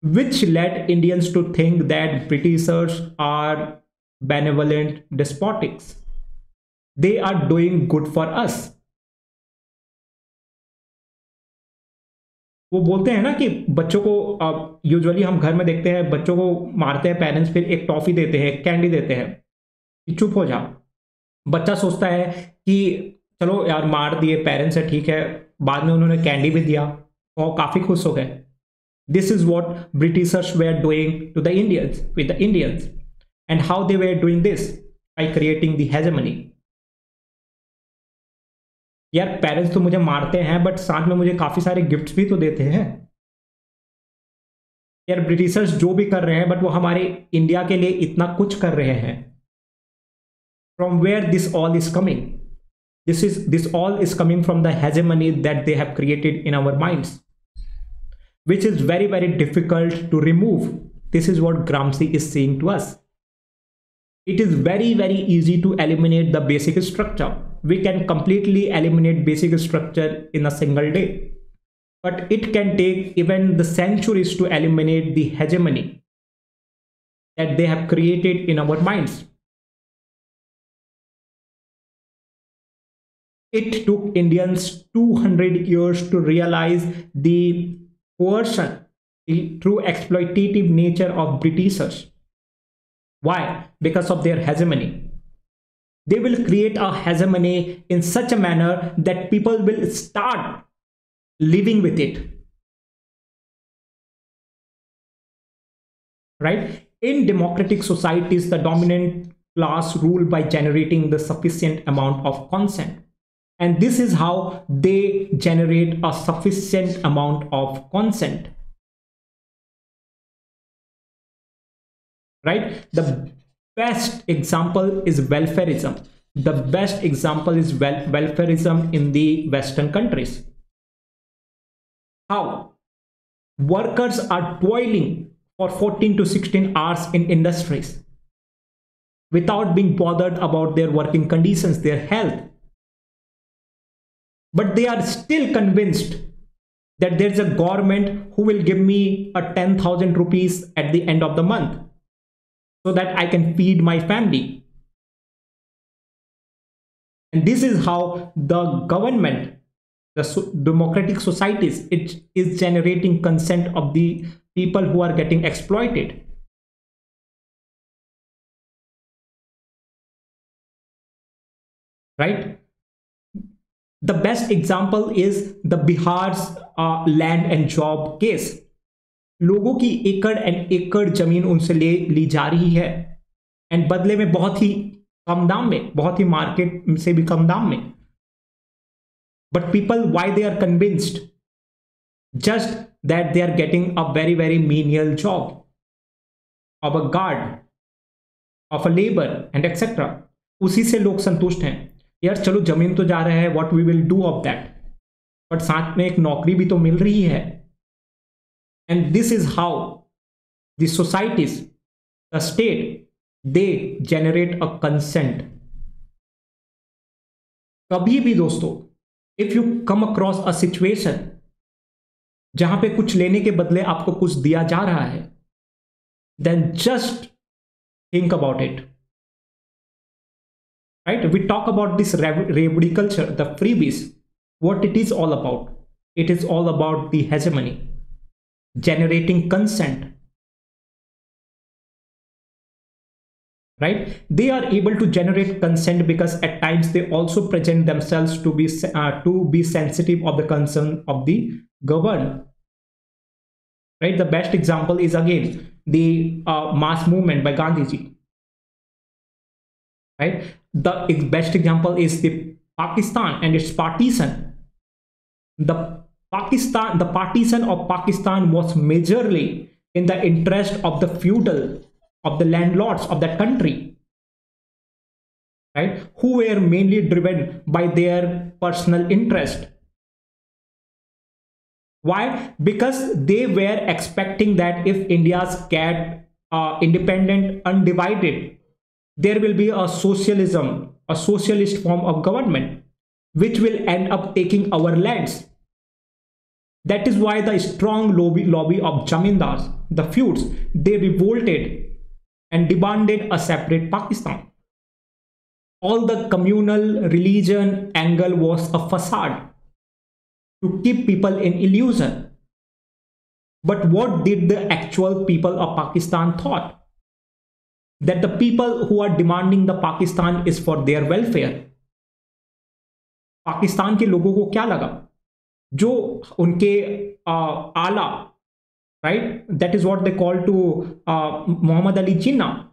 which led Indians to think that Britishers are benevolent despotics. They are doing good for us. वो बोलते हैं ना कि बच्चों को usually हम घर में देखते हैं, बच्चों को मारते हैं पेरेंट्स, फिर एक टॉफी देते हैं, कैंडी देते हैं कि चुप हो जा. बच्चा सोचता है कि चलो यार मार दिए पेरेंट्स है, ठीक है, बाद में उन्होंने कैंडी भी दिया और काफी खुश हो गए. This is what britishers were doing to the Indians, with the Indians, and how they were doing this by creating the hegemony. यार पेरेंट्स तो मुझे मारते हैं बट साथ में मुझे काफी सारे गिफ्ट्स भी तो देते हैं. यार ब्रिटिशर्स जो भी कर रहे हैं बट वो हमारे इंडिया के लिए इतना कुछ कर रहे हैं. From where this all is coming? This all is coming from the hegemony that they have created in our minds, which is very, very difficult to remove. This is what Gramsci is saying to us. It is very, very easy to eliminate the basic structure. We can completely eliminate basic structure in a single day. but it can take even the centuries to eliminate the hegemony that they have created in our minds. It took Indians 200 years to realize the coercion, the true exploitative nature of Britishers. Why? Because of their hegemony. They will create a hegemony in such a manner that people will start living with it. Right? In democratic societies, the dominant class rule by generating the sufficient amount of consent. And this is how they generate a sufficient amount of consent. Right? The best example is welfareism. The best example is welfareism in the Western countries. How? Workers are toiling for 14 to 16 hours in industries without being bothered about their working conditions, their health. But they are still convinced that there's a government who will give me a 10,000 rupees at the end of the month so that I can feed my family. And this is how the government, the democratic societies, it is generating consent of the people who are getting exploited. Right? The best example is the Bihar's land and job case. लोगों की एकड़ and एकड़ जमीन उनसे ली जा रही है and बदले में बहुत ही कम दाम में, बहुत ही मार्केट से भी कम दाम में. But people, why they are convinced? Just that they are getting a very, very menial job of a guard, of a labor and etc. उसी से लोग संतुष्ट हैं. यार चलो जमीन तो जा रहा है, what we will do of that? But साथ में एक नौकरी भी तो मिल रही है. And this is how the societies, the state, they generate a consent. कभी भी दोस्तों, if you come across a situation जहां पे कुछ लेने के बदले आपको कुछ दिया जा रहा है, then just think about it. Right? We talk about this rabdi culture, the freebies. What it is all about? It is all about the hegemony, generating consent. Right? They are able to generate consent because at times they also present themselves to be sensitive of the concern of the governed. Right? The best example is again the mass movement by Gandhiji. Right? The best example is the Pakistan and its partition. The partition of Pakistan was majorly in the interest of the feudal, of the landlords of that country, right? Who were mainly driven by their personal interest. Why? Because they were expecting that if India's get independent, undivided, there will be a socialism, a socialist form of government, which will end up taking our lands. That is why the strong lobby of Jamindars, the feuds, they revolted and demanded a separate Pakistan. All the communal religion angle was a facade to keep people in illusion. But what did the actual people of Pakistan thought? That the people who are demanding the Pakistan is for their welfare. Pakistan के लोगों को क्या लगा? जो उनके आला, right? That is what they call to Muhammad Ali Jinnah.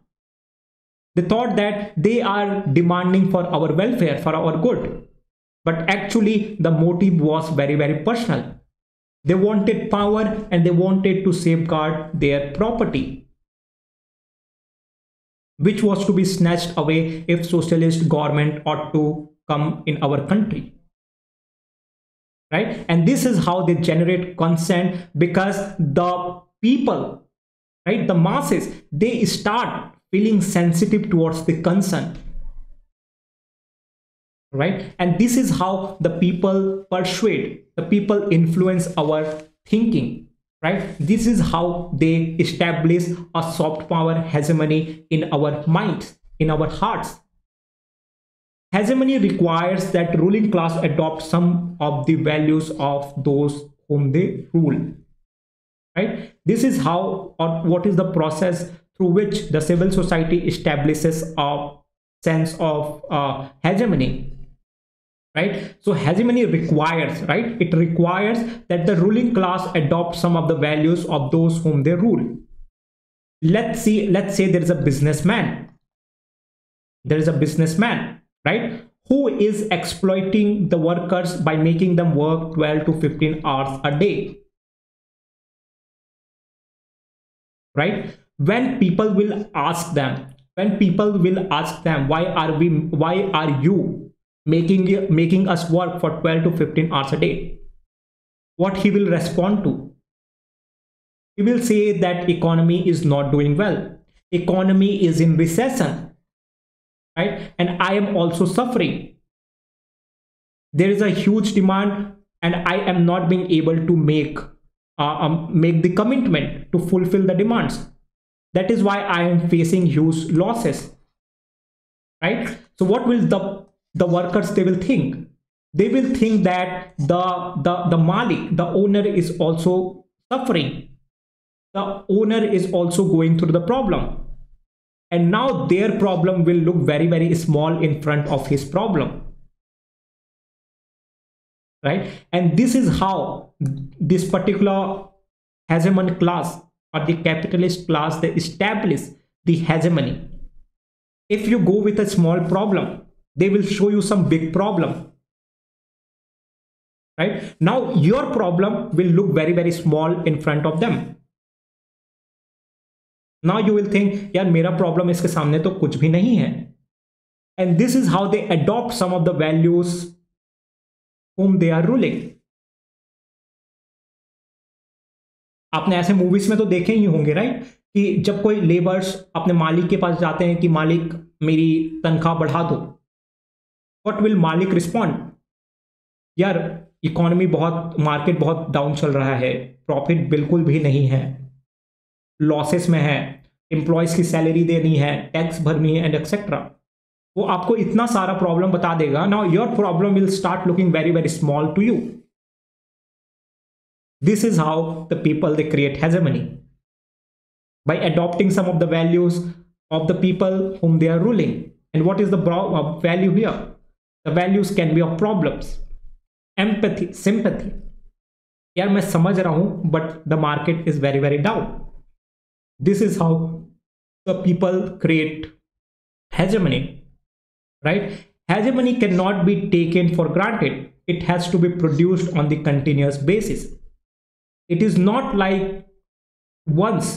They thought that they are demanding for our welfare, for our good. But actually the motive was very, very personal. They wanted power and they wanted to safeguard their property, which was to be snatched away if socialist government ought to come in our country. Right? And this is how they generate consent, because the people, right, the masses, they start feeling sensitive towards the concern. right? And this is how the people persuade, the people influence our thinking, right? This is how they establish a soft power hegemony in our minds, in our hearts. Hegemony requires that ruling class adopt some of the values of those whom they rule, right? This is how, or what is the process through which the civil society establishes a sense of hegemony, right? So hegemony requires, right, it requires that the ruling class adopt some of the values of those whom they rule. Let's say there is a businessman, right, who is exploiting the workers by making them work 12 to 15 hours a day, right? When people will ask them, why are you making us work for 12 to 15 hours a day, what he will respond to? He will say that economy is not doing well, economy is in recession, right? And I am also suffering, there is a huge demand and I am not being able to make the commitment to fulfill the demands. That is why I am facing huge losses, right? So what will the workers, they will think? They will think that the malik, the owner, is also suffering. The owner is also going through the problem. And now their problem will look very, very small in front of his problem, right? And this is how this particular hegemon class or the capitalist class, they establish the hegemony. If you go with a small problem, they will show you some big problem, right? Now your problem will look very, very small in front of them. Now you will think, यार मेरा problem इसके सामने तो कुछ भी नहीं है. And this is how they adopt some of the values whom they are ruling. आपने ऐसे मूवीज में तो देखे ही होंगे, राइट, कि जब कोई लेबर्स अपने मालिक के पास जाते हैं कि मालिक मेरी तनख्वाह बढ़ा दो, व्हाट विल मालिक रिस्पॉन्ड? यार इकोनॉमी बहुत, मार्केट बहुत डाउन चल रहा है, प्रॉफिट बिल्कुल भी नहीं है, लॉसेस में है, एम्प्लॉयज की सैलरी देनी है, टैक्स भरनी है एंड एक्सेट्रा. वो आपको इतना सारा प्रॉब्लम बता देगा. Now your problem will start looking very, very small to you. This is how the people, they create hegemony, by adopting some of the values of the people whom they are ruling. And what is the value here? The values can be of problems, empathy, sympathy. यार मैं समझ रहा हूं but the market is very, very down. This is how the people create hegemony, right? Hegemony cannot be taken for granted. It has to be produced on the continuous basis. It is not like once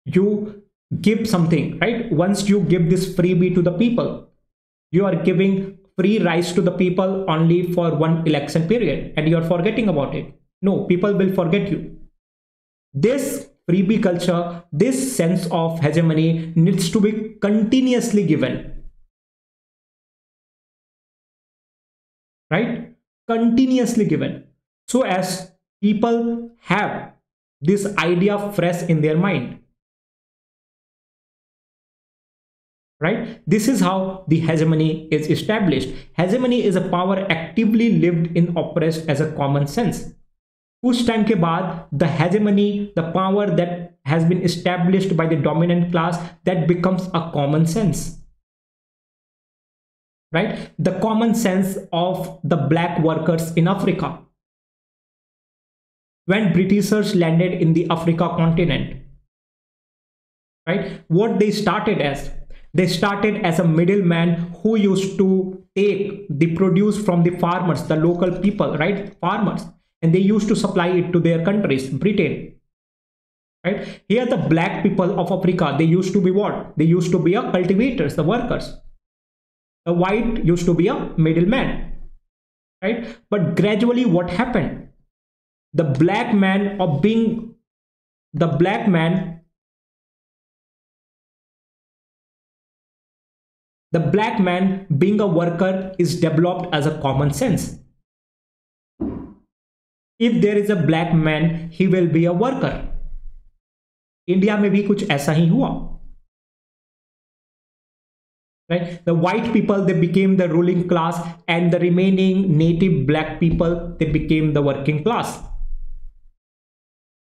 you give something, right? Once you give this freebie to the people, you are giving free rice to the people only for one election period and you are forgetting about it. No, people will forget you. This freebie culture, this sense of hegemony needs to be continuously given, right? Continuously given, so as people have this idea fresh in their mind, right? This is how the hegemony is established. Hegemony is a power actively lived in, oppressed as a common sense. कुछ time के बाद the hegemony, the power that has been established by the dominant class, that becomes a common sense, right? The common sense of the black workers in Africa. When Britishers landed in the Africa continent, right, what they started as? They started as a middleman who used to take the produce from the farmers, the local people, right, farmers, and they used to supply it to their countries, Britain, right? Here the black people of Africa, they used to be what? They used to be a cultivators, the workers. The white used to be a middleman, right? But gradually what happened? The black man The black man being a worker is developed as a common sense. If there is a black man, he will be a worker. India में भी कुछ ऐसा ही हुआ. Right? The white people, they became the ruling class, and the remaining native black people, they became the working class.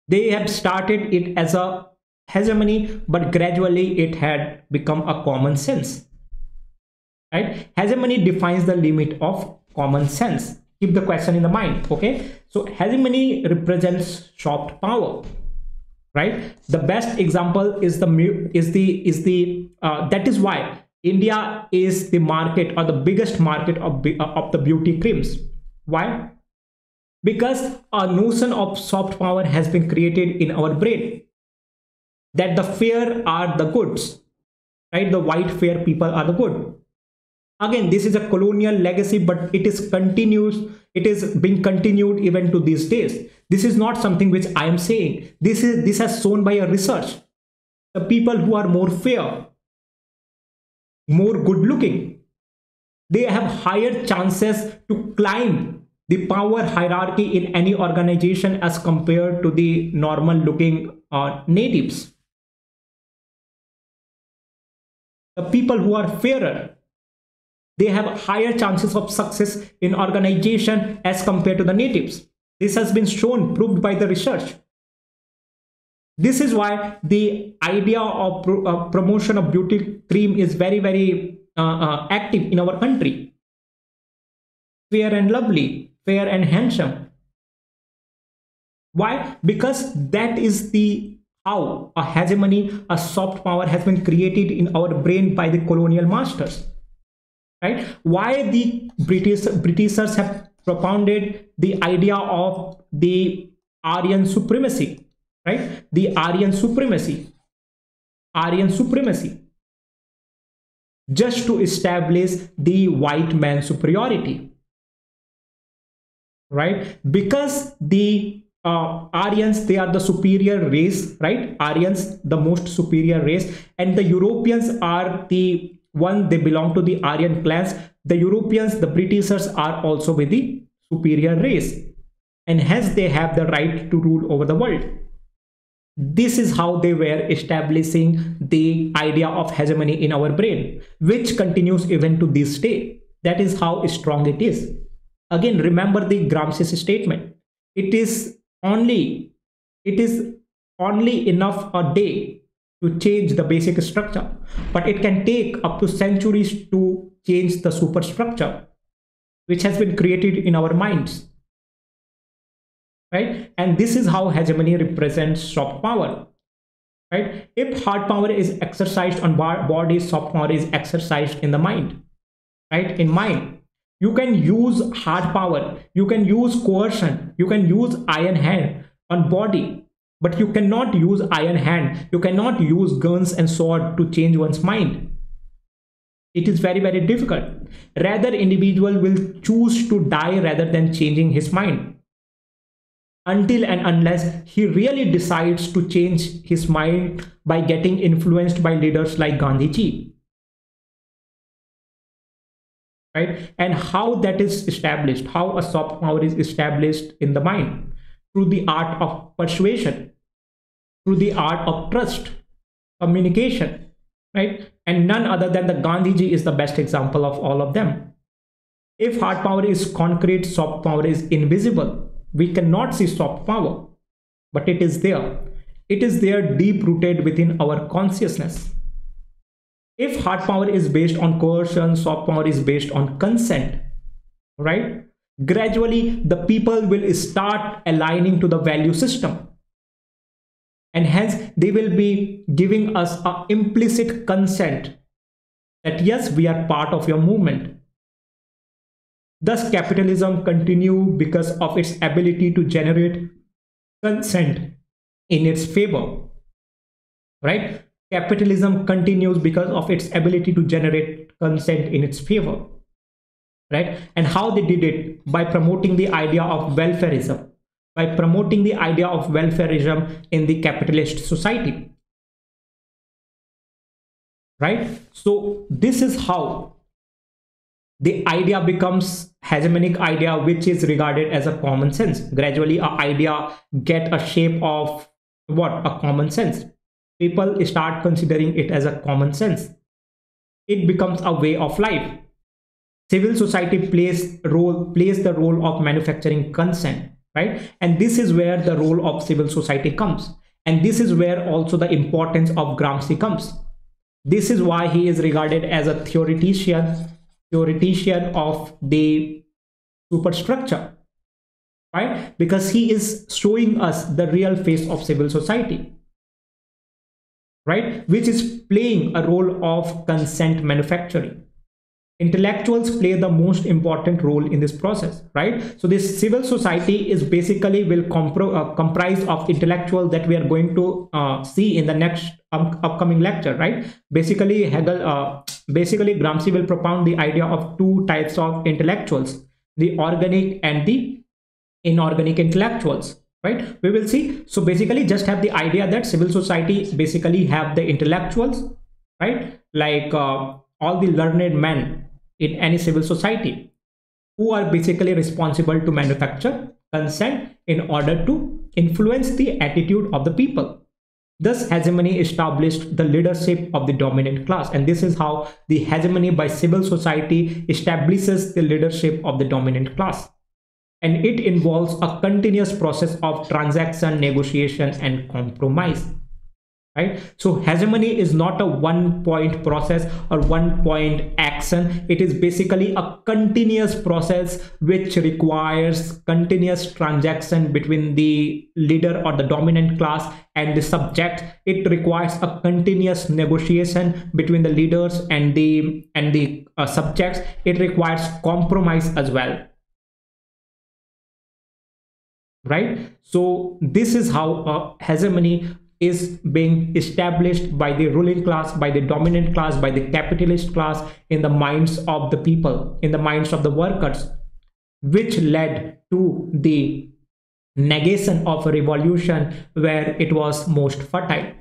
They have started it as a hegemony, but gradually it had become a common sense. Right? Hegemony defines the limit of common sense. Keep the question in the mind. Okay, so hegemony represents soft power. Right? The best example is that is why India is the market, or the biggest market of the beauty creams. Why? Because a notion of soft power has been created in our brain, that the fair are the goods, right? The white fair people are the good. Again, this is a colonial legacy, but it is continuous. It is being continued even to these days. This is not something which I am saying. This has shown by a research. The people who are more fair, more good looking, they have higher chances to climb the power hierarchy in any organization as compared to the normal looking natives. The people who are fairer, they have higher chances of success in organization as compared to the natives. This has been shown, proved by the research. This is why the idea of promotion of beauty cream is very, very active in our country. Fair and lovely, fair and handsome. Why? Because that is how a hegemony, a soft power has been created in our brain by the colonial masters. Right? Why the Britishers have propounded the idea of the Aryan supremacy, right? The Aryan supremacy, just to establish the white man superiority, right? Because the Aryans, they are the superior race, right? Aryans, the most superior race, and the Europeans are the one, they belong to the Aryan class. The Europeans, the Britishers, are also with the superior race, and hence they have the right to rule over the world. This is how they were establishing the idea of hegemony in our brain, which continues even to this day. That is how strong it is. Again, remember the Gramsci statement. It is only enough a day to change the basic structure, but it can take up to centuries to change the superstructure which has been created in our minds. Right? And this is how hegemony represents soft power. Right? If hard power is exercised on body, soft power is exercised in the mind. Right? In mind, you can use hard power, you can use coercion, you can use iron hand on body, but you cannot use iron hand, you cannot use guns and sword to change one's mind. It is very, very difficult. Rather, individual will choose to die rather than changing his mind, until and unless he really decides to change his mind by getting influenced by leaders like Gandhiji. Right? And how that is established, how a soft power is established in the mind, through the art of persuasion, through the art of trust, communication, right? And none other than the Gandhiji is the best example of all of them. If hard power is concrete, soft power is invisible. We cannot see soft power, but it is there. It is there, deep rooted within our consciousness. If hard power is based on coercion, soft power is based on consent, right? Gradually, the people will start aligning to the value system. And hence, they will be giving us an implicit consent that yes, we are part of your movement. Thus, capitalism continues because of its ability to generate consent in its favor, right? Capitalism continues because of its ability to generate consent in its favor, right? And how they did it? By promoting the idea of welfareism, by promoting the idea of welfareism in the capitalist society. right? So this is how the idea becomes hegemonic idea, which is regarded as a common sense. Gradually a idea get a shape of what? A common sense. People start considering it as a common sense. It becomes a way of life. Civil society plays the role of manufacturing consent, right? And this is where the role of civil society comes, and this is where also the importance of Gramsci comes. This is why he is regarded as a theoretician of the superstructure, right? Because he is showing us the real face of civil society, right? Which is playing a role of consent manufacturing. Intellectuals play the most important role in this process, right? So this civil society is basically will comprise of intellectuals that we are going to see in the next upcoming lecture, right? Basically basically Gramsci will propound the idea of two types of intellectuals, the organic and the inorganic intellectuals, right? We will see. So basically just have the idea that civil society basically have the intellectuals, right? Like all the learned men in any civil society who are basically responsible to manufacture consent in order to influence the attitude of the people. Thus hegemony established the leadership of the dominant class, and this is how the hegemony by civil society establishes the leadership of the dominant class. And it involves a continuous process of transaction, negotiation and compromise, right? So hegemony is not a one point process or one point action. It is basically a continuous process which requires continuous transaction between the leader or the dominant class and the subject. It requires a continuous negotiation between the leaders and the subjects. It requires compromise as well, right? So this is how hegemony is being established by the ruling class, by the dominant class, by the capitalist class in the minds of the people, in the minds of the workers, which led to the negation of a revolution where it was most fertile.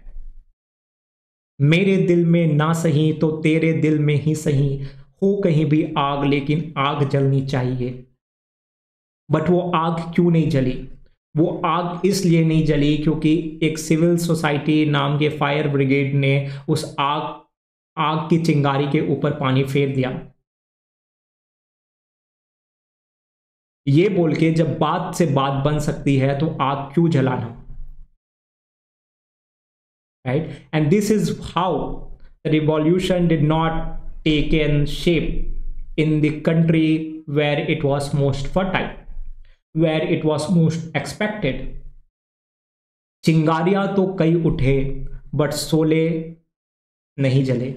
मेरे दिल में ना सही तो तेरे दिल में ही सही, हो कहीं भी आग लेकिन आग जलनी चाहिए. बट वो आग क्यों नहीं जली? वो आग इसलिए नहीं जली क्योंकि एक सिविल सोसाइटी नाम के फायर ब्रिगेड ने उस आग की चिंगारी के ऊपर पानी फेर दिया, ये बोल के जब बात से बात बन सकती है तो आग क्यों जलाना, right? And this is how the revolution did not take in shape in the country where it was most fertile, where it was most expected. चिंगारियां तो कई उठे बट सोले नहीं जले,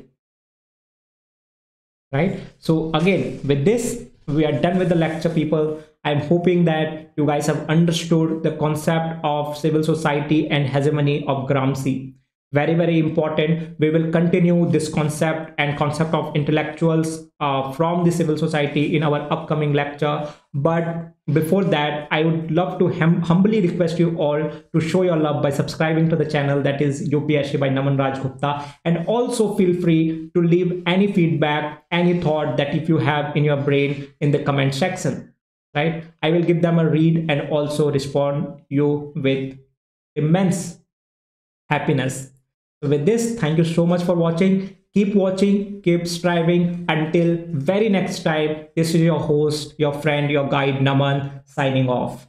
right? So again, with this we are done with the lecture, people. I'm hoping that you guys have understood the concept of civil society and hegemony of Gramsci. Very, very important. We will continue this concept and concept of intellectuals from the civil society in our upcoming lecture. But before that, I would love to humbly request you all to show your love by subscribing to the channel, that is UPSC by Naman Raj Gupta. And also feel free to leave any feedback, any thought that if you have in your brain in the comment section, right? I will give them a read and also respond you with immense happiness. So with this, thank you so much for watching. Keep watching, keep striving. Until very next time, this is your host, your friend, your guide, Naman, signing off.